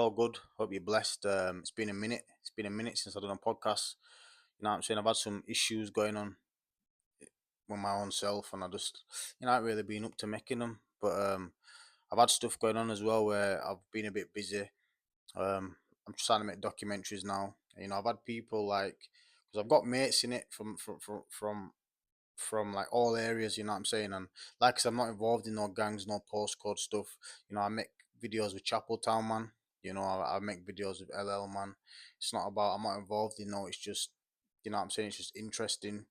All good. Hope you're blessed. It's been a minute. It's been a minute since I've done a podcast. You know what I'm saying? I've had some issues going on with my own self, and I haven't really been up to making them. But I've had stuff going on as well where I've been a bit busy. I'm trying to make documentaries now. I've had people like, because I've got mates in it from like all areas, you know what I'm saying? And like I said, I'm not involved in no gangs, no postcode stuff. I make videos with Chapel Town, man. I make videos with LL, man. It's not about, I'm not involved in no, it's just, you know what I'm saying? It's just interesting.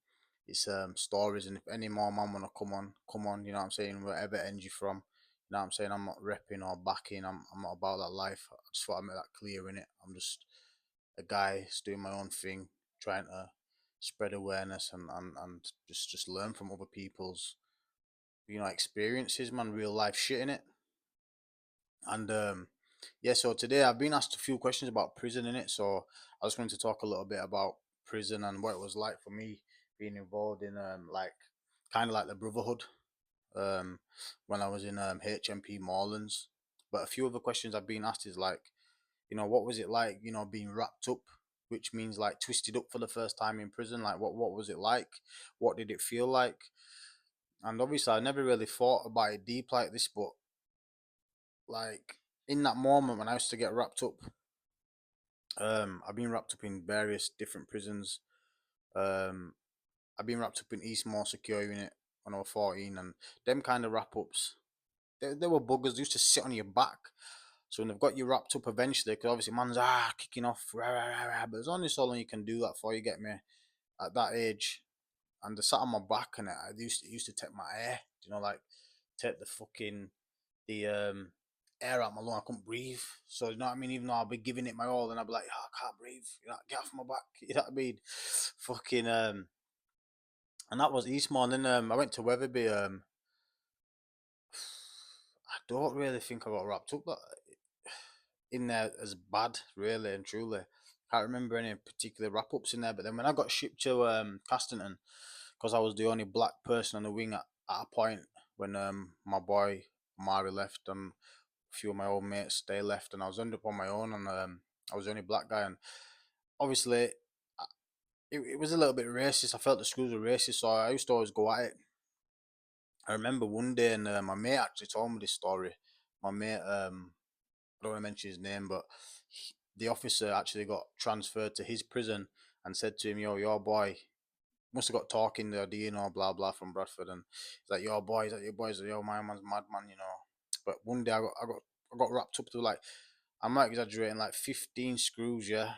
It's stories, and if any more man wanna come on, you know what I'm saying? Wherever it ends you from, you know what I'm saying? I'm not repping or backing, I'm not about that life. I just want to make that clear in it. I'm just a guy who's doing my own thing, trying to spread awareness and just learn from other people's experiences, man, real life shit in it. And yeah, so today I've been asked a few questions about prison in it, so I just wanted to talk a little bit about prison and what it was like for me being involved in like kind of like the brotherhood um when I was in HMP Moorlands. But a few other questions I've been asked is like, what was it like, being wrapped up, which means like twisted up for the first time in prison? Like, what was it like? What did it feel like? And obviously, I never really thought about it deep like this, but like in that moment when I used to get wrapped up, I've been wrapped up in various different prisons. Um, I've been wrapped up in Eastmore Secure Unit when I was 14, and them kind of wrap ups, they were buggers. They used to sit on your back. So when they've got you wrapped up eventually, because obviously man's kicking off, rah, rah, rah, rah, but there's only so long you can do that for, you get me, at that age. And they sat on my back, and it used to take my air, like take the fucking the air out my lung. I couldn't breathe. So you know what I mean? Even though I'll be giving it my all, and I'll be like, oh, I can't breathe. Get off my back. You know what I mean? Fucking and that was Eastmore. And then I went to Weatherby. I don't really think I got wrapped up in there as bad, really and truly. Can't remember any particular wrap ups in there. But then when I got shipped to Casterton, because I was the only black person on the wing at a point when my boy Mari left and a few of my old mates they left, and I was ended up on my own, and I was the only black guy, and obviously it was a little bit racist. I felt the schools were racist, so I used to always go at it. I remember one day, and my mate actually told me this story. My mate, I don't want to mention his name, but the officer actually got transferred to his prison and said to him, "Yo, your boy must have got talking there, blah blah from Bradford," and he's like, "Your boy, is that your boy?" He's like, "Yo, my man's madman." But one day I got wrapped up to like, I'm not exaggerating, like 15 screws, yeah,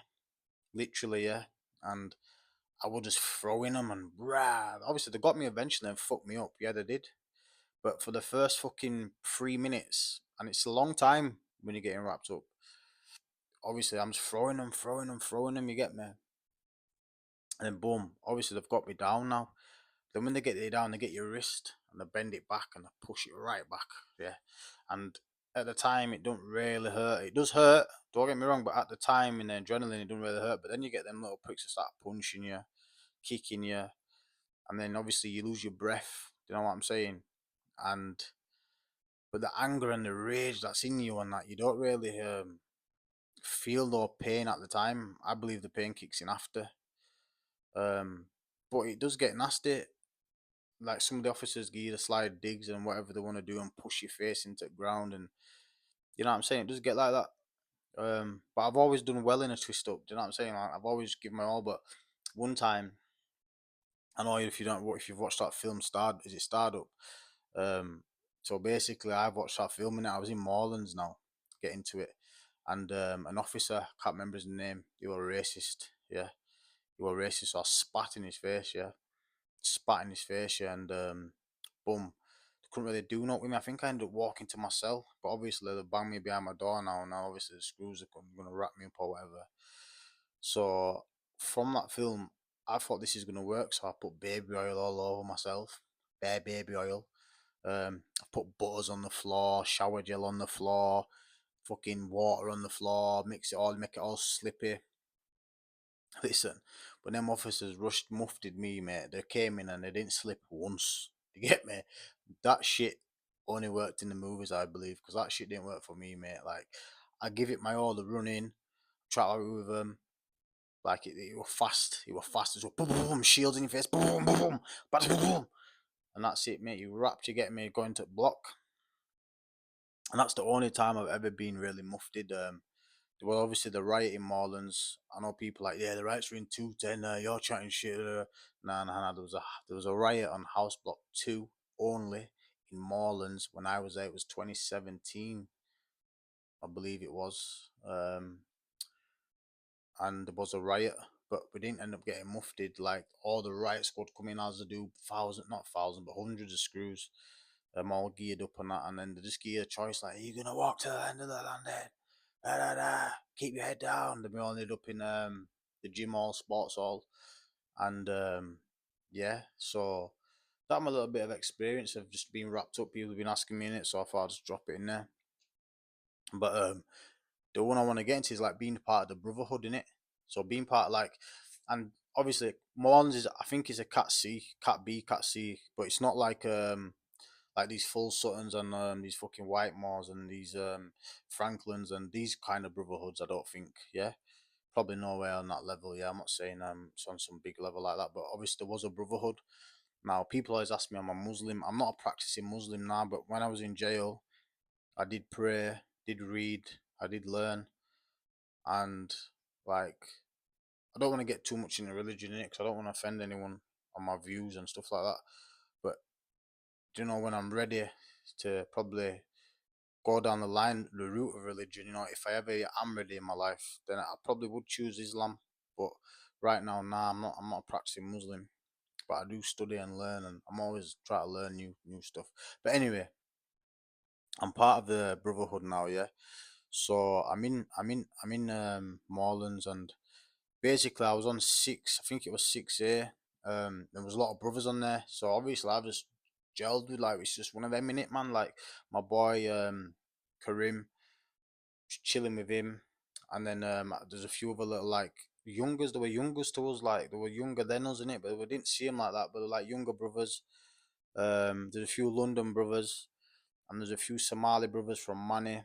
literally, yeah, and I was just throwing them and rah. Obviously, they got me eventually and fucked me up. Yeah, they did. But for the first fucking 3 minutes, and it's a long time when you're getting wrapped up. Obviously, I'm just throwing them, throwing them, throwing them. You get me? And then boom. Obviously, they've got me down now. Then when they get you down, they get your wrist and they bend it back and they push it right back. Yeah. And at the time, it don't really hurt. It does hurt. Don't get me wrong, but at the time in the adrenaline, it don't really hurt. But then you get them little pricks that start punching you, kicking you, and then obviously you lose your breath. Do you know what I'm saying? And but the anger and the rage that's in you and that, you don't really feel no pain at the time. I believe the pain kicks in after. Um, but it does get nasty. Like some of the officers give you the slide digs and whatever they want to do and push your face into the ground, and you know what I'm saying. It does get like that. But I've always done well in a twist up. Do you know what I'm saying? Like, I've always given my all. But one time, I know if you've watched that film, is it Starred Up? So basically, I've watched that film and I was in Moorlands now, get into it, and an officer, can't remember his name, he was racist, yeah, he was racist. So I spat in his face, yeah, spat in his face, yeah, and boom, couldn't really do nothing with me. I think I ended up walking to my cell, but obviously they banged me behind my door now. Now obviously the screws are gonna wrap me up or whatever. So from that film, I thought this is gonna work. So I put baby oil all over myself, bare baby oil. I put butters on the floor, shower gel on the floor, fucking water on the floor, mix it all, make it all slippy. Listen, but them officers rushed, muffed me, mate. They came in and they didn't slip once. You get me? That shit only worked in the movies, I believe, because that shit didn't work for me, mate. Like, I give it my all, the running, try to with him. Like it was fast. It was fast as well. Boom, boom, boom, shields in your face. Boom, boom, boom, boom, boom, boom. And that's it, mate. You wrapped, you get me going to block. And that's the only time I've ever been really muffed. Well, obviously the riot in Moorlands. I know people like, yeah, the riots were in 210. You're chatting shit. Nah, nah, nah. There was a riot on House Block 2 only in Moorlands when I was there. It was 2017, I believe it was. And there was a riot, but we didn't end up getting muffed. Like all the riot squad come in as they do, not thousand, but hundreds of screws. All geared up and that, and then they just give you a choice like, are you gonna walk to the end of the landing? Da, da, da. Keep your head down. Then we all ended up in the gym hall, sports hall, and yeah, so that my little bit of experience of just being wrapped up. People have been asking me in it, so I thought I'd just drop it in there. But the one I want to get into is like being part of the brotherhood in it. So being part of like, and obviously Moorlands is, I think is a Cat C, Cat B, Cat C, but it's not like these full Suttons and these fucking Whitemoors and these Franklins and these kind of brotherhoods. I don't think, yeah, probably nowhere on that level. Yeah, I'm not saying it's on some big level like that, but obviously there was a brotherhood. Now people always ask me, I'm a Muslim. I'm not a practicing Muslim now, but when I was in jail, I did pray, did read, I did learn, and like I don't want to get too much into religion in it because I don't want to offend anyone on my views and stuff like that. But do you know when I'm ready to probably go down the line, the route of religion, if I ever am ready in my life, then I probably would choose Islam. But right now, nah, I'm not a practicing Muslim, but I do study and learn, and I'm always trying to learn new stuff. But anyway, I'm part of the brotherhood now, yeah. So I'm in Moorlands, and basically I was on six. I think it was 6A. There was a lot of brothers on there, so obviously I've just gelled with like it's just one of them in it, man. Like my boy Karim, just chilling with him, and then there's a few other little like youngers. They were youngers to us, like they were younger than us in it, but we didn't see them like that. But they're like younger brothers. There's a few London brothers, and there's a few Somali brothers from Mani,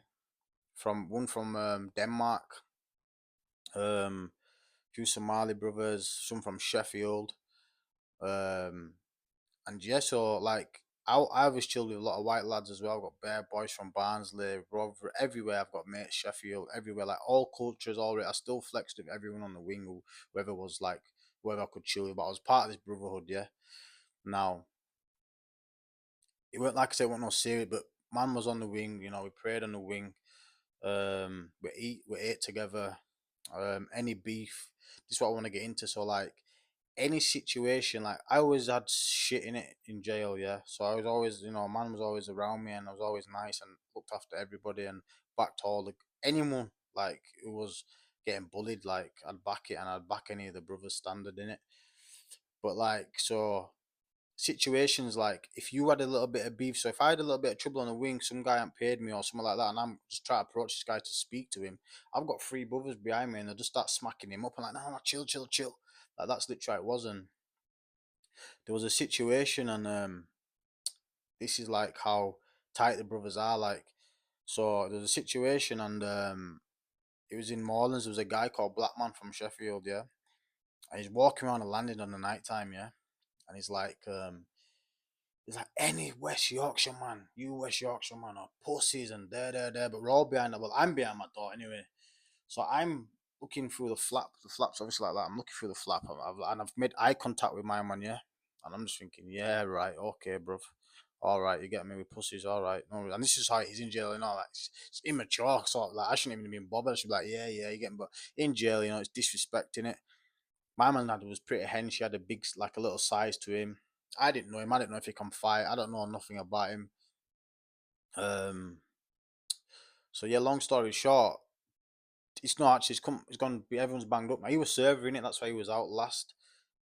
from one from Denmark. Few Somali brothers, some from Sheffield. Um, and yeah, so like I was chilled with a lot of white lads as well. I've got bare boys from Barnsley, Rotherham, everywhere. I've got mates, Sheffield, everywhere. Like all cultures, all I still flexed with everyone on the wing, whoever was like whoever I could chill with. But I was part of this brotherhood, yeah. Now it weren't like I said, it wasn't no serious, but man was on the wing. We prayed on the wing. We ate together. Any beef. This is what I want to get into. So like any situation, like I always had shit in it in jail, yeah. So I was always, man was always around me, and I was always nice and looked after everybody and backed all the anyone like who was getting bullied. Like I'd back it, and I'd back any of the brothers standard in it. But like so situations like if you had a little bit of beef, so if I had a little bit of trouble on the wing, some guy hadn't paid me or something like that, and I'm just trying to approach this guy to speak to him, I've got three brothers behind me, and they just start smacking him up and like, no, no, chill, chill, chill. Like that's literally how it was. And there was a situation, and this is like how tight the brothers are. Like, so there was a situation, and it was in Moorlands. There was a guy called Blackman from Sheffield, yeah, and he's walking around the landing on the night time, yeah, and he's like, any West Yorkshire man, you West Yorkshire man are pussies and there, but we're all behind the, well, I'm behind my door anyway. So I'm looking through the flap's obviously like that. I'm looking through the flap, and I've made eye contact with my man, yeah, and I'm just thinking, yeah, right, okay, bruv. All right, you get me with pussies, all right. No, and this is how he's in jail and all that. It's immature, sort of like I shouldn't even been bothered. I should be like, yeah, yeah, you get me. But in jail, it's disrespecting it. My man lad was pretty hench. He had a big, like a little size to him. I didn't know him. I didn't know if he can fight. I don't know nothing about him. Um. So yeah, long story short, it's not actually. It's gone. Everyone's banged up. He was serving it. That's why he was out last.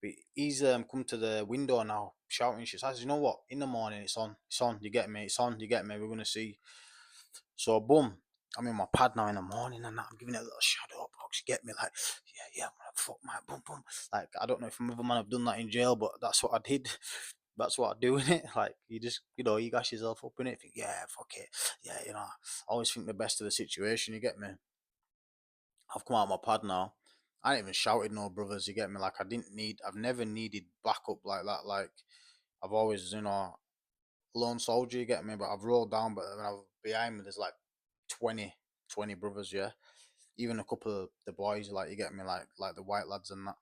But he's come to the window now, shouting shit. So I said, you know what? In the morning, it's on. It's on. You get me. It's on. You get me. We're gonna see. So boom. I'm in my pad now in the morning, and I'm giving it a little shadow box. You get me? Like, yeah, yeah. I'm gonna fuck my boom, boom. Like, I don't know if some other man have done that in jail, but that's what I did. That's what I do in it. Like you just, you gas yourself up in it. Think, yeah, fuck it, yeah, I always think the best of the situation. You get me? I've come out of my pad now. I ain't even shouted no brothers. You get me? Like I've never needed backup like that. Like I've always, lone soldier. You get me? But I've rolled down. But when I was behind me, there's like 20, 20 brothers. Yeah, even a couple of the boys. Like you get me? Like the white lads and that.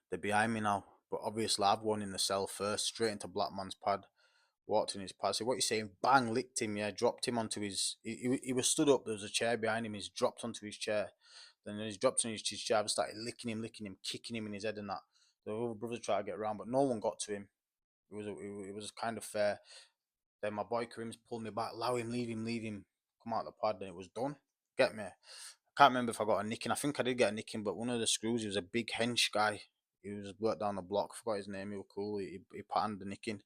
They're behind me now. But obviously, I've won in the cell first, straight into Black Man's pad. Walked in his pad. So what you saying? Bang! Licked him. Yeah, dropped him onto his. He was stood up. There was a chair behind him. He's dropped onto his chair. Then he's dropped on his chair. I started licking him, kicking him in his head and that. The other brothers tried to get around, but no one got to him. It was kind of fair. Then my boy Karim's pulled me back. Allow him, leave him, leave him. Come out of the pad. Then it was done. Get me? I can't remember if I got a nicking. I think I did get a nicking, but one of the screws, he was a big hench guy. He was worked down the block. I forgot his name. He was cool. He patterned the nicking,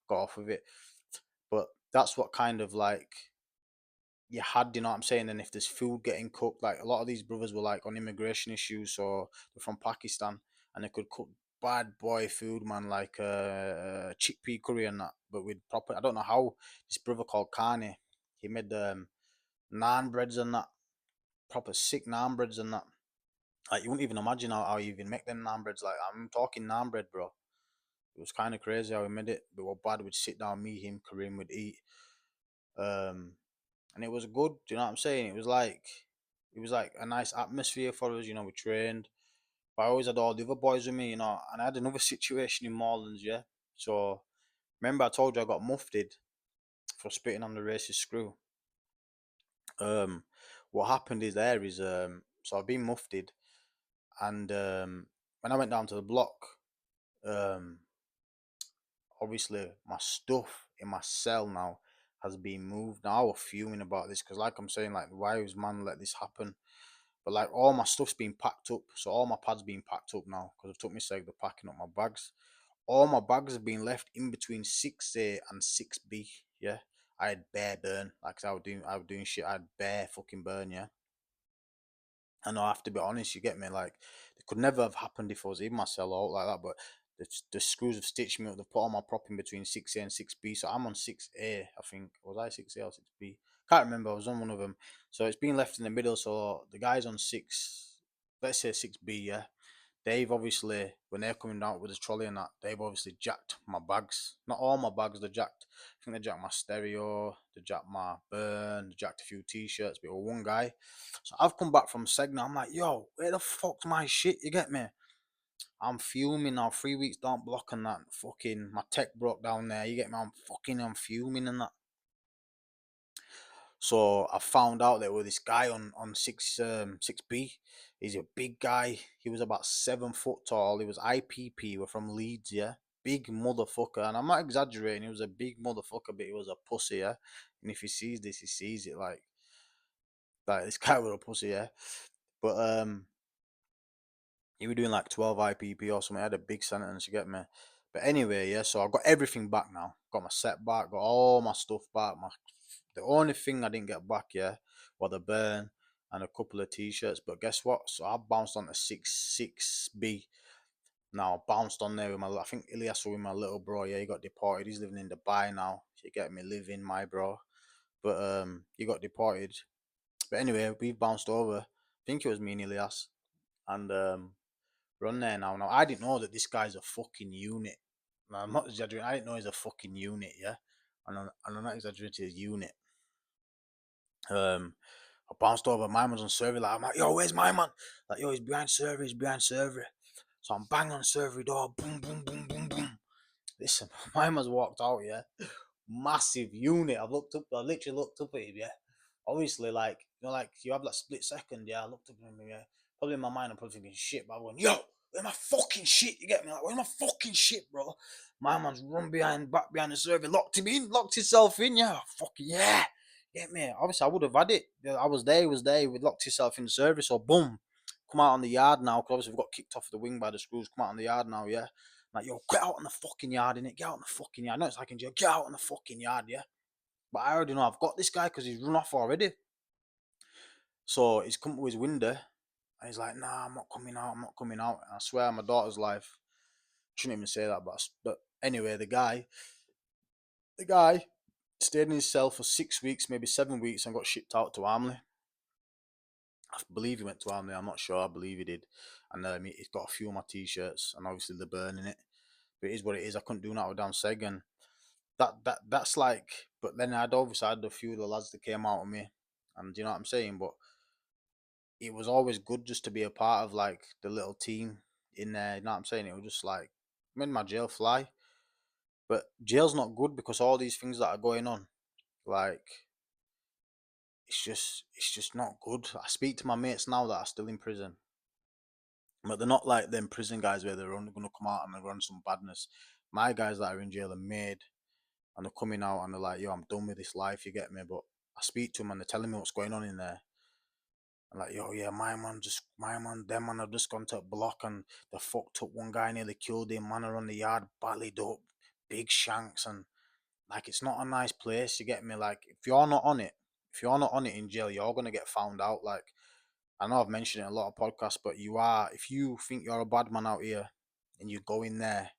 got off with it. But that's what kind of like you had, you know what I'm saying? And if there's food getting cooked, like a lot of these brothers were like on immigration issues, so they're from Pakistan and they could cook bad boy food, man, like chickpea curry and that, but with proper. I don't know how this brother called Kani, he made naan breads and that, proper sick naan breads and that. Like you wouldn't even imagine how you even make them naan breads. Like I'm talking naan bread, bro. It was kind of crazy how he made it. But what bad would sit down, me, him, Kareem would eat. Um, and it was good. Do you know what I'm saying? It was like a nice atmosphere for us. We trained. But I always had all the other boys with me, and I had another situation in Moorlands, yeah. So remember I told you I got mufted for spitting on the racist screw. Um, what happened is so I've been mufted, and when I went down to the block, um, obviously my stuff in my cell now has been moved. Now I was fuming about this because, like I'm saying, like why was man let this happen? But like all my stuff's been packed up, so all my pads been packed up now because I've took mistake of packing up my bags. All my bags have been left in between 6A and 6B. Yeah, I had bare burn, like I was doing shit. I had bare fucking burn. Yeah, I know I have to be honest. You get me? Like it could never have happened if I was in my cell or like that. But the screws have stitched me up. They've put all my prop in between 6A and 6B. So I'm on 6A. I think was I 6A or 6B? Can't remember. I was on one of them. So it's been left in the middle. So the guys on six, let's say 6B. Yeah, they've obviously, when they're coming out with the trolley and that, they've obviously jacked my bags. Not all my bags, they jacked. I think they jacked my stereo, they jacked my burn, they jacked a few t-shirts, but one guy. So I've come back from Segna. I'm like, yo, where the fuck's my shit? You get me? I'm fuming now. 3 weeks don't block and that. Fucking my tech broke down there. You get me? I'm fuming and that. So I found out there was this guy on 6B. He's a big guy. He was about 7 foot tall. He was IPP. We're from Leeds, yeah. Big motherfucker, and I'm not exaggerating. He was a big motherfucker, but he was a pussy, yeah. And if he sees this, he sees it like this guy was a pussy, yeah. But he was doing like 12 IPP or something. I had a big sentence, you get me. But anyway, yeah. So I got everything back now. Got my set back. Got all my stuff back. The only thing I didn't get back, yeah, was the burn and a couple of t-shirts. But guess what? So I bounced on to 6B. Now I bounced on there with I think Ilias was with my little bro. Yeah, he got deported. He's living in Dubai now. You get me, living my bro. But he got deported. But anyway, we bounced over. I think it was me and Ilias, and we're on there now. Now I didn't know that this guy's a fucking unit. Now, I'm not exaggerating. I didn't know he's a fucking unit. Yeah, and I'm not exaggerating. His unit. Um, I bounced over. My man's on server. Like I'm like, yo, where's my man? Like, yo, he's behind server. He's behind server. So I'm banging on server door. Boom, boom, boom, boom, boom. Listen, my man's walked out. Yeah, massive unit. I literally looked up at him. Yeah, obviously, like like you have that split second. Yeah, I looked up at him. Yeah, probably in my mind, I'm probably thinking shit. But I'm going, yo, where's my fucking shit? You get me? Like, where's my fucking shit, bro? My man's run back behind the server, locked him in, locked himself in. Yeah, fucking yeah. Get me? Obviously, I would have had it. Yeah, I was there. He was there. We locked himself in the server. So boom, come out on the yard now. Because obviously we got kicked off the wing by the screws. Come out on the yard now. Yeah. Like, yo, get out on the fucking yard, innit? Get out on the fucking yard. I know it's like in jail. Get out on the fucking yard, yeah? But I already know I've got this guy because he's run off already. So he's come to his window and he's like, nah, I'm not coming out. I'm not coming out. And I swear on my daughter's life, Shouldn't even say that, but anyway, the guy stayed in his cell for 6 weeks, maybe 7 weeks, and got shipped out to Armley. I believe he went to Armley. I'm not sure. I believe he did. And he's got a few of my t-shirts, and obviously they're burning it. But it is what it is. I couldn't do that with damn Seg, and that's like. But then I'd obviously had a few of the lads that came out of me, and do you know what I'm saying? But it was always good just to be a part of like the little team in there. You know what I'm saying? It was just like made my jail fly. But jail's not good because all these things that are going on, like it's just not good. I speak to my mates now that are still in prison, but they're not like them prison guys where they're only gonna come out and they run some badness. My guys that are in jail are made and they're coming out and they're like, yo, I'm done with this life, you get me? But I speak to them and they're telling me what's going on in there. I'm like, yo, yeah, them man have just gone to a block and they fucked up one guy, nearly killed him, man are on the yard, ballied up, big shanks, and like it's not a nice place, you get me? Like if you're not on it in jail, you're gonna get found out. Like I know I've mentioned it in a lot of podcasts, but if you think you're a bad man out here and you go in there,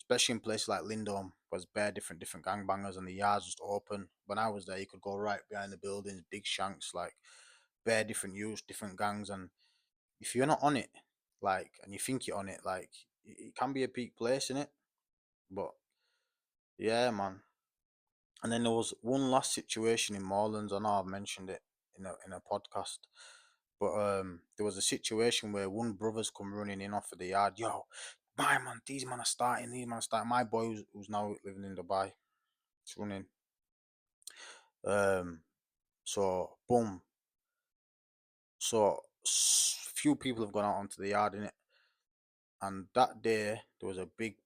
especially in places like Lindholm, where there's bare different gangbangers and the yards just open. When I was there, you could go right behind the buildings, big shanks, like bare different youths, different gangs, and if you're not on it, like, and you think you're on it, like, it can be a peak place in it. But yeah, man. And then there was one last situation in Moorlands. I know I've mentioned it in a podcast, but there was a situation where one brother's come running in off of the yard. Yo, my man, these man are starting. These man are starting. My boy, who's now living in Dubai, is running. Um, so boom. So few people have gone out onto the yard in it, and that day there was a big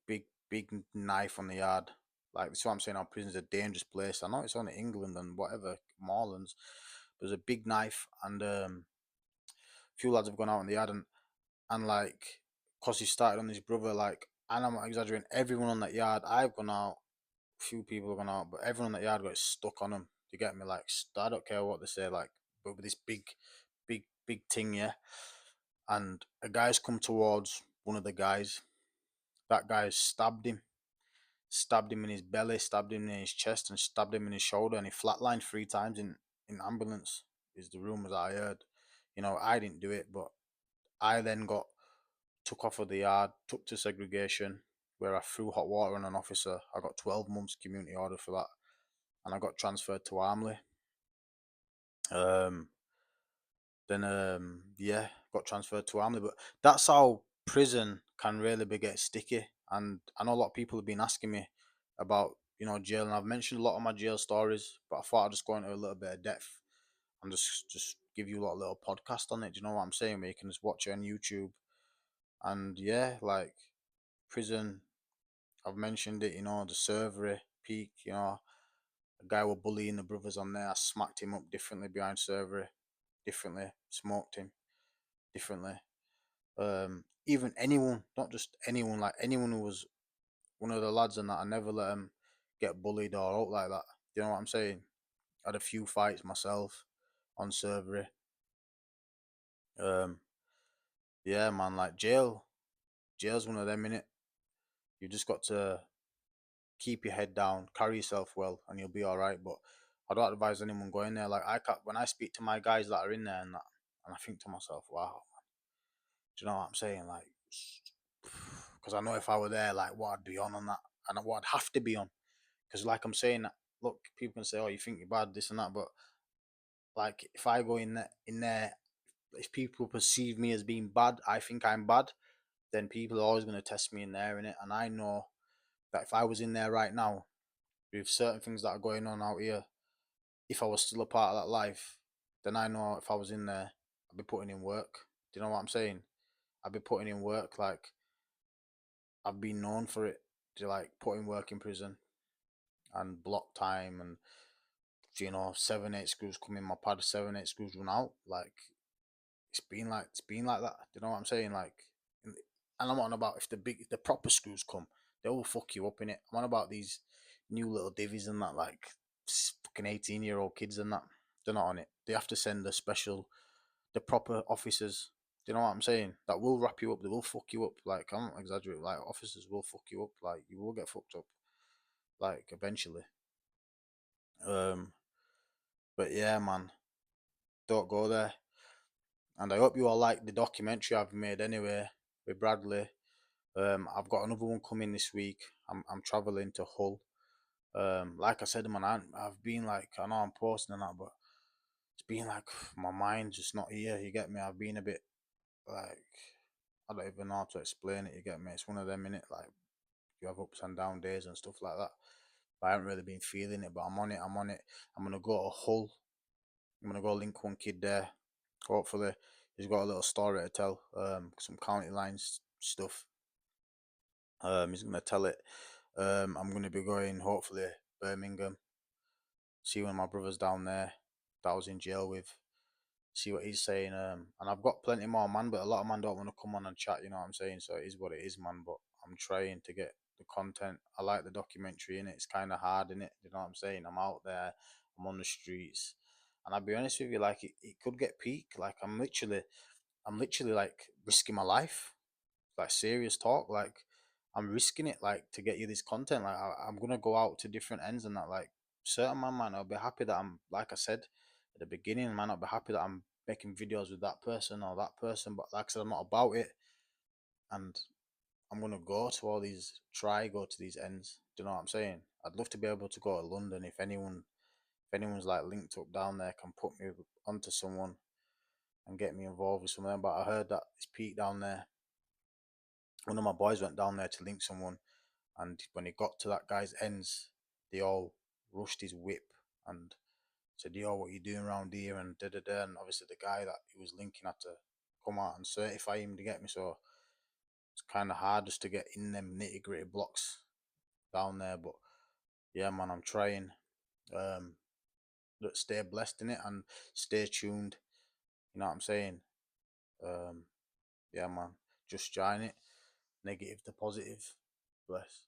knife on the yard. Like that's what I'm saying. Our prison's a dangerous place. I know it's only England and whatever Moorlands. There's a big knife, and a few lads have gone out in the yard, and like, cause he started on his brother. Like, and I'm not exaggerating. Everyone on that yard, I've gone out. Few people have gone out, but everyone on that yard got stuck on him. You get me? Like, I don't care what they say. Like, but with this big thing, yeah. And a guy's come towards one of the guys. That guy stabbed him in his belly, stabbed him in his chest, and stabbed him in his shoulder, and he flatlined 3 times in ambulance. Is the rumors I heard. You know, I didn't do it, but I then got took off of the yard, took to segregation, where I threw hot water on an officer. I got 12 months community order for that, and I got transferred to Armley. Um, then yeah, got transferred to Armley. But that's how prison can really be get sticky. And I know a lot of people have been asking me about jail, and I've mentioned a lot of my jail stories, but I thought I'd just go into a little bit of depth and just give you a little podcast on it. Do you know what I'm saying? Where you can just watch it on YouTube. And yeah, like prison, I've mentioned it. The servery peak. A guy was bullying the brothers on there. I smacked him up differently behind servery, differently, smoked him differently. Even anyone, not just anyone, like anyone who was one of the lads and that, I never let him get bullied or out like that. You know what I'm saying? I had a few fights myself on servery. Um, yeah, man, like jail's one of them in it. You just got to keep your head down, carry yourself well, and you'll be all right. But I don't advise anyone going there. Like I can't, when I speak to my guys that are in there and that, and I think to myself, wow, do you know what I'm saying? Like, because I know if I were there, like what I'd be on that, and what I'd have to be on. Because like I'm saying, look, people can say, oh, you think you're bad, this and that, but like if I go in there, if people perceive me as being bad, I think I'm bad, then people are always going to test me in there, innit? And I know that if I was in there right now with certain things that are going on out here, if I was still a part of that life, then I know if I was in there, I'd be putting in work. Do you know what I'm saying? I'd be putting in work. Like I've been known for it, to like put in work in prison and block time, and 7, 8 screws come in my pad, 7, 8 screws run out. Like it's been like that. Do you know what I'm saying? Like, and I'm not on about if the proper screws come, they will fuck you up in it. I'm on about these new little divvies and that, like fucking 18-year-old kids and that. They're not on it. They have to send the proper officers Do you know what I'm saying? That will wrap you up. They will fuck you up. Like, I'm not exaggerating. Like, officers will fuck you up. Like, you will get fucked up. Like, eventually. Um, but yeah, man, don't go there. And I hope you all like the documentary I've made anyway with Bradley. I've got another one coming this week. I'm traveling to Hull. Like I said, man, I've been like, I know I'm posting and that, but it's been like my mind's just not here. You get me? I've been a bit like, I don't even know how to explain it. You get me? It's one of them, innit? Like, you have ups and down days and stuff like that. But I haven't really been feeling it, but I'm on it. I'm on it. I'm gonna go to Hull. I'm gonna go link one kid there. Hopefully, he's got a little story to tell. Some county lines stuff. He's gonna tell it. I'm gonna be going hopefully Birmingham. See one of my brothers down there that I was in jail with. See what he's saying. And I've got plenty more, man, but a lot of man don't want to come on and chat. You know what I'm saying? So it is what it is, man. But I'm trying to get the content. I like the documentary in it. It's kind of hard in it. You know what I'm saying? I'm out there. I'm on the streets. And I'll be honest with you, like it could get peak. Like I'm literally like risking my life, like serious talk. Like I'm risking it, like to get you this content. Like I'm gonna go out to different ends and that. Like certain man might not be happy that I'm, like I said at the beginning, might not be happy that I'm making videos with that person or that person. But like I said, I'm not about it, and I'm gonna go to all these, try go to these ends. Do you know what I'm saying? I'd love to be able to go to London if anyone, if anyone's like linked up down there, can put me onto someone and get me involved with some of them. But I heard that it's peak down there. One of my boys went down there to link someone, and when he got to that guy's ends, they all rushed his whip and said, "Yo, what you doing around here?" And da da da. And obviously, the guy that he was linking had to come out and certify him to get me. So it's kind of hard just to get in them nitty gritty blocks down there. But yeah, man, I'm trying. Um, stay blessed in it and stay tuned. You know what I'm saying? Um, yeah, man, just join it. Negative to positive. Bless.